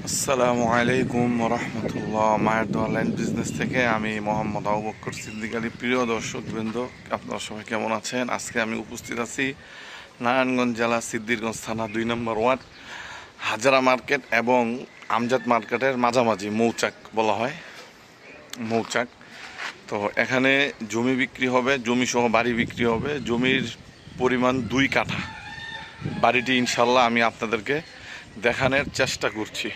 আসসালামু আলাইকুম রহমতুল্লাহ। মায়ের দোয়া লাইন বিজনেস থেকে আমি মোহাম্মদ আবু বকর সিদ্দিক আলী। প্রিয় দর্শকবৃন্দ, আপনারা সবাই কেমন আছেন? আজকে আমি উপস্থিত আছি নারায়ণগঞ্জ জেলা সিদ্দিরগঞ্জ থানা 2 নম্বর ওয়ার্ড হাজারা মার্কেট এবং আমজাদ মার্কেটের মাঝামাঝি মৌচাক বলা হয়, মৌচাক। তো এখানে জমি বিক্রি হবে, জমি সহ বাড়ি বিক্রি হবে। জমির পরিমাণ 2 কাঠা। বাড়িটি ইনশাল্লাহ আমি আপনাদেরকে দেখানোর চেষ্টা করছি।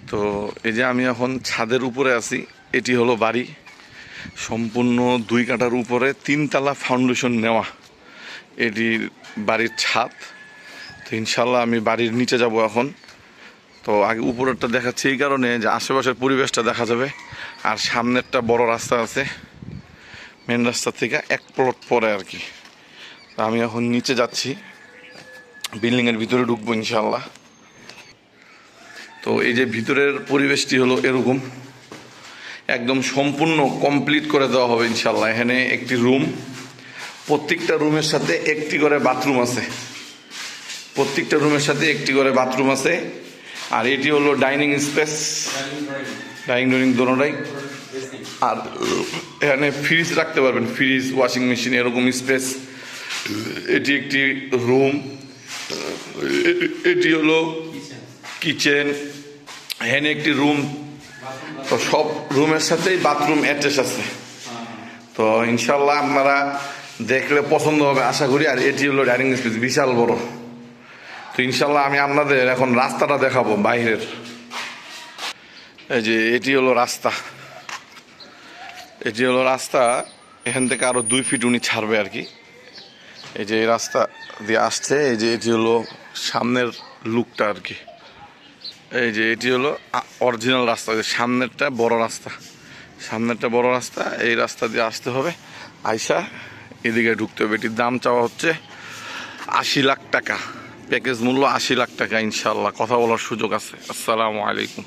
তো এই যে আমি এখন ছাদের উপরে আছি, এটি হলো বাড়ি। সম্পূর্ণ 2 কাঠার উপরে 3 তলা ফাউন্ডেশন নেওয়া এটি বাড়ির ছাদ। তো ইনশাল্লাহ আমি বাড়ির নিচে যাব এখন। তো আগে উপরেরটা দেখাচ্ছি এই কারণে যে আশেপাশের পরিবেশটা দেখা যাবে, আর সামনেরটা বড় রাস্তা আছে, মেন রাস্তা থেকে 1 প্লট পরে আর কি। তো আমি এখন নিচে যাচ্ছি, বিল্ডিংয়ের ভিতরে ঢুকবো ইনশাল্লাহ। তো এই যে ভিতরের পরিবেশটি হলো এরকম, একদম সম্পূর্ণ কমপ্লিট করে দেওয়া হবে ইনশাল্লাহ। এখানে একটি রুম, প্রত্যেকটা রুমের সাথে একটি করে বাথরুম আছে, প্রত্যেকটা রুমের সাথে একটি করে বাথরুম আছে। আর এটি হলো ডাইনিং স্পেস, ডাইনিং দোনোটাই। আর এখানে ফ্রিজ রাখতে পারবেন, ফ্রিজ, ওয়াশিং মেশিন, এরকম স্পেস। এটি একটি রুম, এটি হলো কিচেন, এখানে একটি রুম। তো সব রুমের সাথেই বাথরুম অ্যাটাচ আছে। তো ইনশাল্লাহ আপনারা দেখলে পছন্দ হবে আশা করি। আর এটি হলো ডাইনিং স্পেস, বিশাল বড়। তো ইনশাল্লাহ আমি আপনাদের এখন রাস্তাটা দেখাবো বাইরের। এই যে এটি হলো রাস্তা, এটি হলো রাস্তা। এখান থেকে আরো 2 ফিট উনি ছাড়বে আর কি। এই যে এই রাস্তা দিয়ে আসছে, এই যে এটি হলো সামনের লুকটা আর কি। এই যে এটি হলো অরিজিনাল রাস্তা, সামনেরটা বড় রাস্তা, সামনেরটা বড় রাস্তা। এই রাস্তা দিয়ে আসতে হবে, আইসা এদিকে ঢুকতে হবে। এটির দাম চাওয়া হচ্ছে 80 লাখ টাকা, প্যাকেজ মূল্য 80 লাখ টাকা। ইনশাল্লাহ কথা বলার সুযোগ আছে। আসসালামু আলাইকুম।